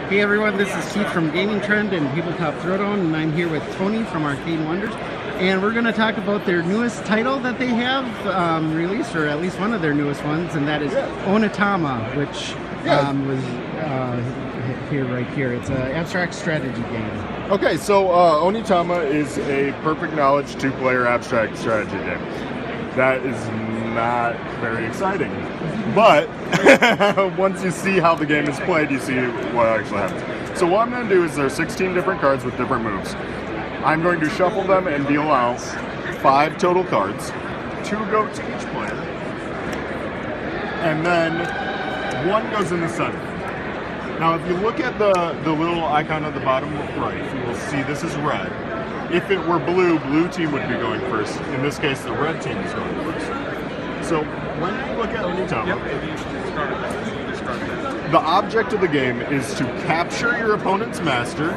Hey everyone, this is Keith from Gaming Trend and Tabletop Throwdown, and I'm here with Tony from Arcane Wonders, and we're going to talk about their newest title that they have released, or at least one of their newest ones, and that is Onitama, which was right here. It's an abstract strategy game. Okay, so Onitama is a perfect knowledge two-player abstract strategy game. That is not very exciting, but once you see how the game is played, you see what actually happens. So what I'm going to do is there are 16 different cards with different moves. I'm going to shuffle them and deal out 5 total cards. 2 go to each player, and then 1 goes in the center. Now, if you look at the little icon at the bottom right, you will see this is red. If it were blue, blue team would be going first. In this case, the red team is going first. So when you look at Onitama, the object of the game is to capture your opponent's master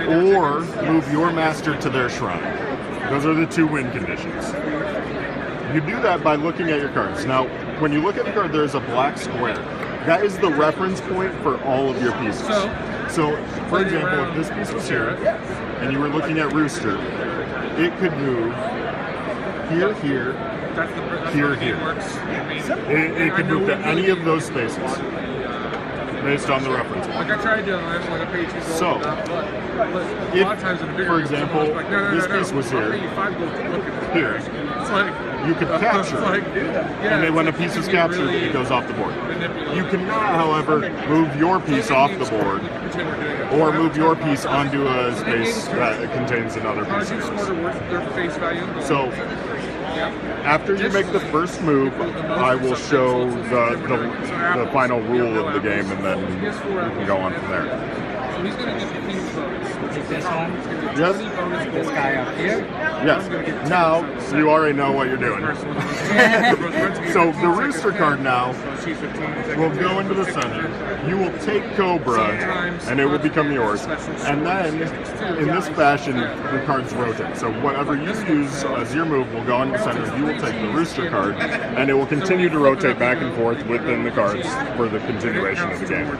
or move your master to their shrine. Those are the 2 win conditions. You do that by looking at your cards. Now, when you look at the card, there's a black square. That is the reference point for all of your pieces. So, for example, if this piece was here, and you were looking at Rooster, it could move here, here, here, here. It could move to any of those spaces based on the reference point. So, if, for example, this piece was here, you could capture it, and then when a piece is captured, it goes off the board. You cannot, however, move your piece off the board, or move your piece onto a space that contains another piece of yours. So, after you make the first move, I will show the final rule of the game, and then you can go on from there. Like this one? Yes. This guy up here? Yes. Now, you already know what you're doing. So, the Rooster card now will go into the center. You will take Cobra, and it will become yours. And then, in this fashion, the cards rotate. So, whatever you use as your move will go into the center. You will take the Rooster card, and it will continue to rotate back and forth within the cards for the continuation of the game.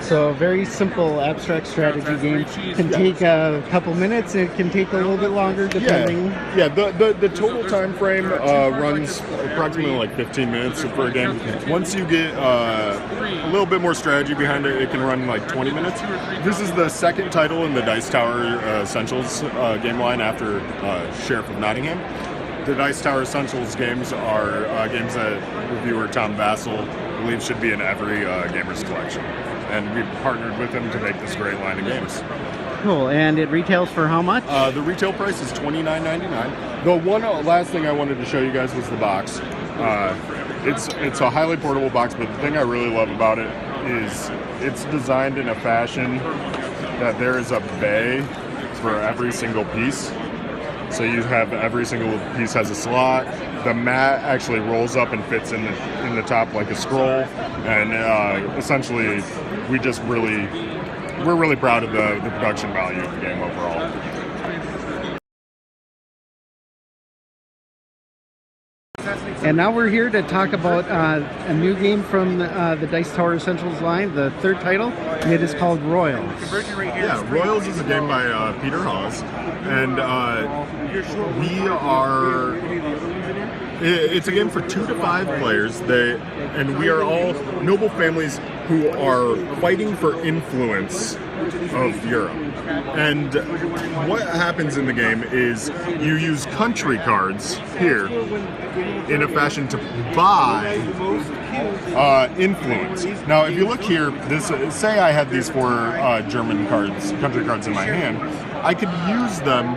So a very simple abstract strategy game. Can take a couple minutes. It can take a little bit longer depending. Yeah. The total time frame runs approximately like 15 minutes for a game. Once you get a little bit more strategy behind it, it can run like 20 minutes. This is the second title in the Dice Tower Essentials game line after Sheriff of Nottingham. The Dice Tower Essentials games are games that reviewer Tom Vassell believes should be in every gamer's collection. And we've partnered with him to make this great line of games. Cool. And it retails for how much? The retail price is $29.99. The one last thing I wanted to show you guys was the box. It's a highly portable box, but the thing I really love about it is it's designed in a fashion that there is a bay for every single piece. So you have every single piece has a slot. The mat actually rolls up and fits in the top like a scroll. And essentially, we're really proud of the production value of the game overall. And now we're here to talk about a new game from the Dice Tower Essentials line, the 3rd title, and it is called Royals. Yeah, Royals is a game by Peter Hawes, and it's a game for 2 to 5 players. And we are all noble families who are fighting for influence of Europe. And what happens in the game is you use country cards here in a fashion to buy influence. Now, if you look here, say I had these 4 German cards, country cards in my hand, I could use them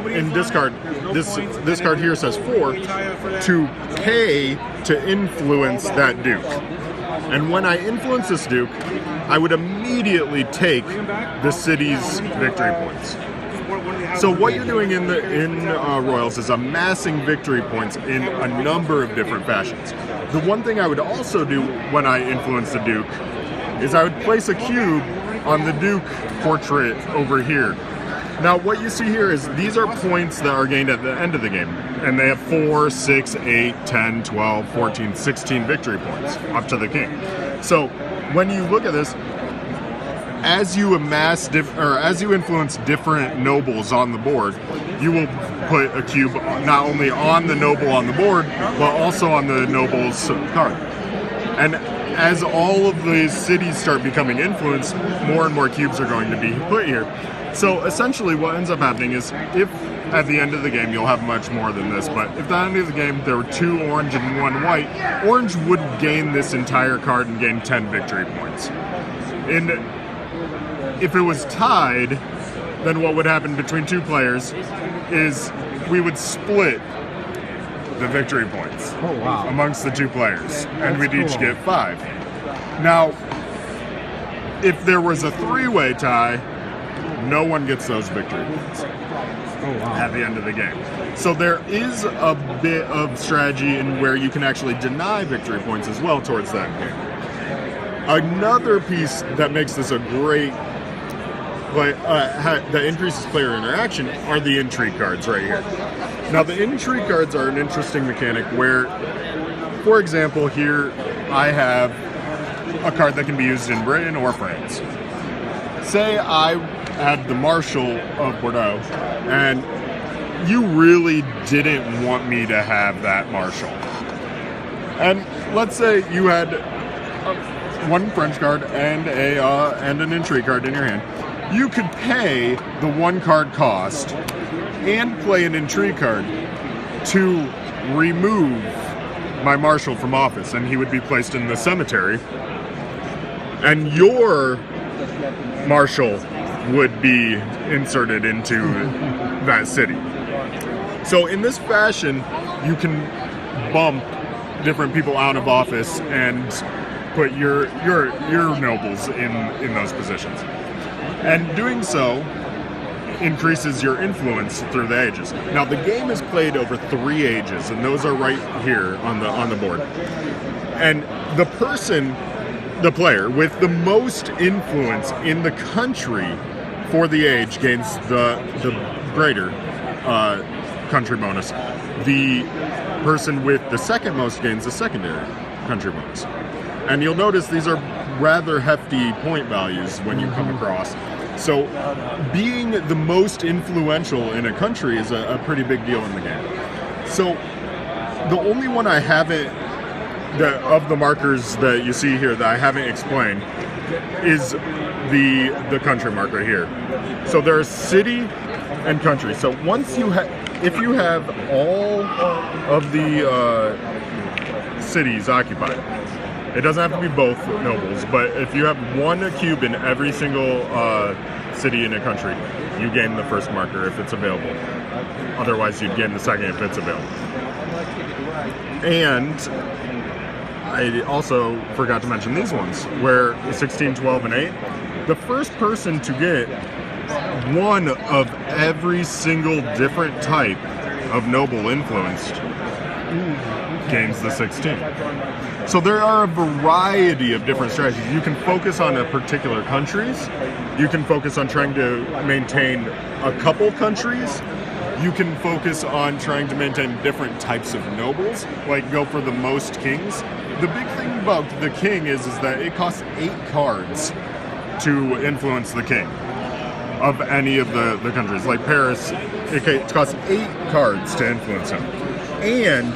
in this card. This card here says 4 to pay to influence that duke. And when I influence this duke, I would immediately take the city's victory points. So what you're doing in Royals is amassing victory points in a number of different fashions. The one thing I would also do when I influence the duke is I would place a cube on the duke portrait over here. Now, what you see here is these are points that are gained at the end of the game, and they have 4, 6, 8, 10, 12, 14, 16 victory points up to the king. So when you look at this, as you amass as you influence different nobles on the board, you will put a cube not only on the noble on the board, but also on the noble's card. And as all of these cities start becoming influenced, more and more cubes are going to be put here. So essentially what ends up happening is, if at the end of the game, you'll have much more than this, but if at the end of the game there were 2 orange and 1 white, orange would gain this entire card and gain 10 victory points. And if it was tied, then what would happen between 2 players is we would split the victory points amongst the 2 players, and we'd each get 5. Now, if there was a 3-way tie, no one gets those victory points at the end of the game. So there is a bit of strategy in where you can actually deny victory points as well towards that game. Another piece that makes this a great that increases player interaction are the intrigue cards right here. Now, the intrigue cards are an interesting mechanic where, for example, here I have a card that can be used in Britain or France. Say I had the Marshal of Bordeaux, and you really didn't want me to have that Marshal. And let's say you had one French card and an intrigue card in your hand. You could pay the 1 card cost and play an intrigue card to remove my Marshal from office, and he would be placed in the cemetery, and your Marshal would be inserted into that city. So in this fashion, you can bump different people out of office and put your nobles in those positions. And doing so increases your influence through the ages. Now, the game is played over 3 ages, and those are right here on the board. And the player with the most influence in the country for the age gains the greater country bonus. The person with the second most gains the secondary country bonus. And you'll notice these are rather hefty point values when you come across. So being the most influential in a country is a pretty big deal in the game. So the only one I haven't, of the markers that you see here that I haven't explained, is the country marker here. So there's city and country. So once if you have all of the cities occupied, it doesn't have to be both nobles, but if you have 1 cube in every single city in a country, you gain the first marker if it's available. Otherwise, you'd gain the second if it's available. And I also forgot to mention these ones, where 16, 12, and 8, the first person to get 1 of every single different type of noble influenced gains the 16. So there are a variety of different strategies. You can focus on a particular countries. You can focus on trying to maintain a couple countries. You can focus on trying to maintain different types of nobles, like go for the most kings. The big thing about the king is that it costs 8 cards to influence the king of any of the countries. Like Paris, it costs 8 cards to influence him. And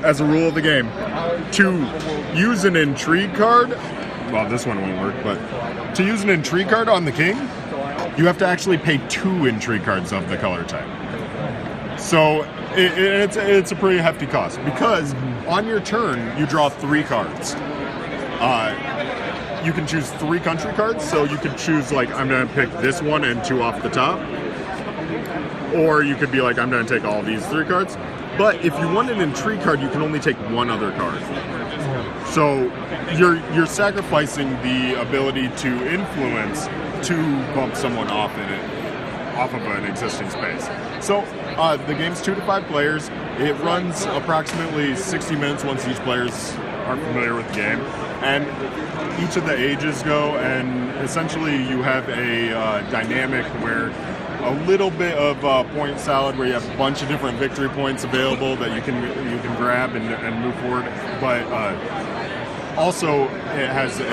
as a rule of the game, to use an intrigue card, well, this one won't work, but to use an intrigue card on the king, you have to actually pay 2 intrigue cards of the color type. So it's a pretty hefty cost, because on your turn, you draw 3 cards. You can choose 3 country cards, so you could choose, like, I'm going to pick this one and 2 off the top. Or you could be like, I'm going to take all these 3 cards. But if you want an intrigue card, you can only take 1 other card. So you're sacrificing the ability to influence to bump someone off of an existing space. So the game's 2 to 5 players. It runs approximately 60 minutes once each players are familiar with the game. And each of the ages go, and essentially you have a dynamic where a little bit of point salad where you have a bunch of different victory points available that you can grab and move forward. But Also, it has a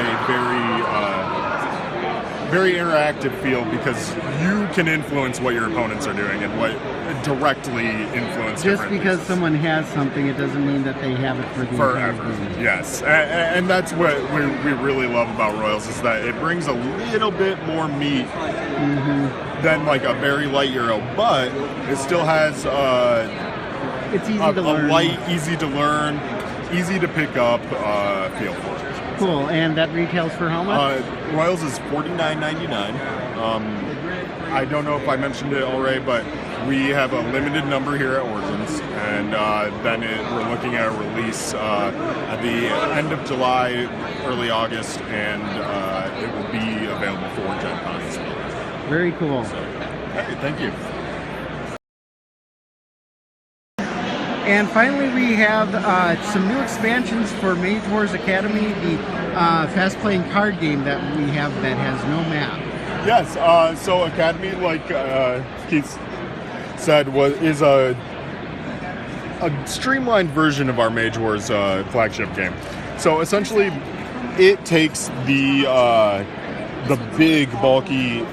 very interactive feel because you can influence what your opponents are doing and what directly influence. Just because someone has something, it doesn't mean that they have it for the forever. Yes, and that's what we really love about Royals is that it brings a little bit more meat than like a very light Euro, but it still has it's easy to learn. A light, easy to learn, easy to pick up feel for it. Cool, and that retails for how much? Royals is $49.99. I don't know if I mentioned it already, but we have a limited number here at Origins, and then we're looking at a release at the end of July, early August, and it will be available for Gen Con as well. Very cool. So, hey, thank you. And finally, we have some new expansions for Mage Wars Academy, the fast-playing card game that we have that has no map. Yes, so Academy, like Keith said, is a streamlined version of our Mage Wars flagship game. So essentially, it takes the big, bulky,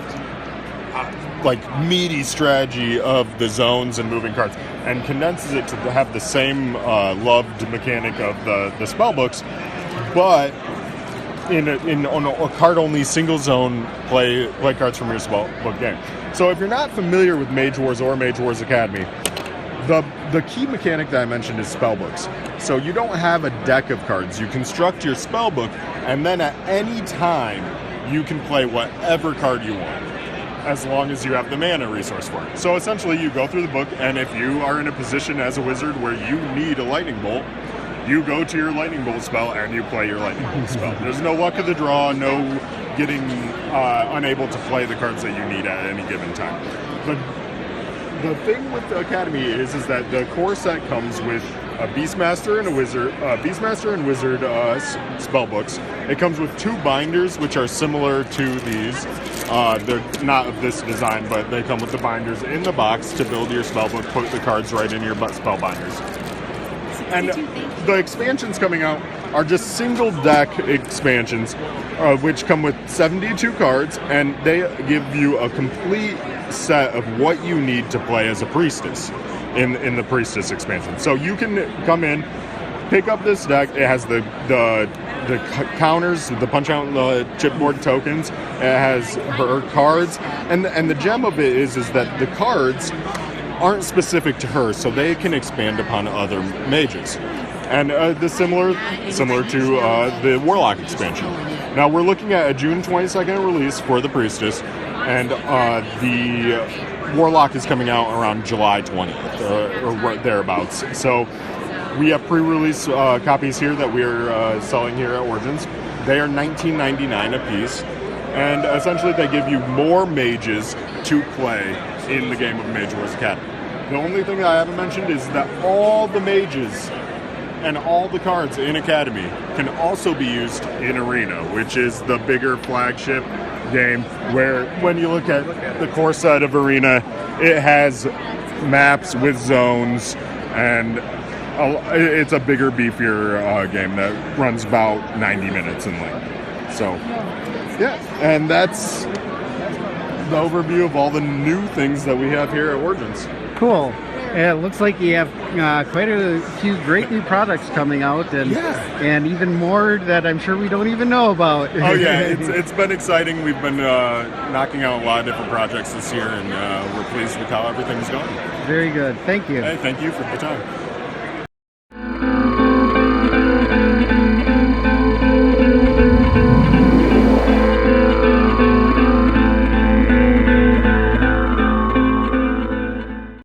like meaty strategy of the zones and moving cards and condenses it to have the same loved mechanic of the spell books, but on a card-only single zone play cards from your spell book game. So if you're not familiar with Mage Wars or Mage Wars Academy, the key mechanic that I mentioned is spell books. So you don't have a deck of cards. You construct your spell book, and then at any time you can play whatever card you want, as long as you have the mana resource for it. So essentially you go through the book, and if you are in a position as a wizard where you need a lightning bolt, you go to your lightning bolt spell and you play your lightning bolt spell. There's no luck of the draw, no getting unable to play the cards that you need at any given time. But the thing with the Academy is that the core set comes with a Beastmaster and a Wizard, spell books. It comes with 2 binders, which are similar to these. They're not of this design, but they come with the binders in the box to build your spell book, put the cards right in your spell binders. And the expansions coming out are just single deck expansions, which come with 72 cards, and they give you a complete set of what you need to play as a priestess in the priestess expansion. So you can come in, pick up this deck. It has the counters, the punch out the chipboard tokens. It has her cards, and the gem of it is that the cards aren't specific to her, so they can expand upon other mages. And similar to the Warlock expansion. Now we're looking at a June 22nd release for the Priestess, and the Warlock is coming out around July 20th or thereabouts. So we have pre-release copies here that we are selling here at Origins. They are $19.99 a piece, and essentially they give you more mages to play in the game of Mage Wars Academy. The only thing that I haven't mentioned is that all the mages and all the cards in Academy can also be used in Arena, which is the bigger flagship game where when you look at the core set of Arena, it has maps with zones, and it's a bigger, beefier game that runs about 90 minutes in length. So, yeah, and that's the overview of all the new things that we have here at Origins. Cool. Yeah, it looks like you have quite a few great new products coming out, and even more that I'm sure we don't even know about. Oh yeah, it's been exciting. We've been knocking out a lot of different projects this year, and we're pleased with how everything's going. Very good. Thank you. Hey, thank you for the time.